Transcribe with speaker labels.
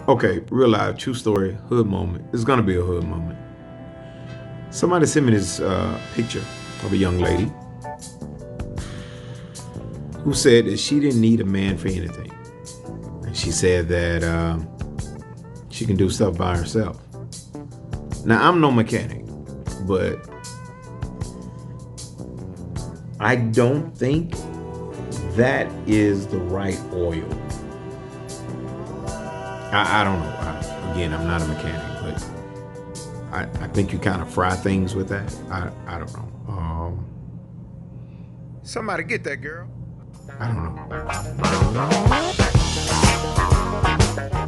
Speaker 1: Okay, real life, true story, hood moment. It's gonna be a hood moment. Somebody sent me this picture of a young lady who said that she didn't need a man for anything. And she said that she can do stuff by herself. Now, I'm no mechanic, but I don't think that is the right oil. I don't know. Again, I'm not a mechanic, but I think you kind of fry things with that. I don't know. Somebody get that girl. I don't know.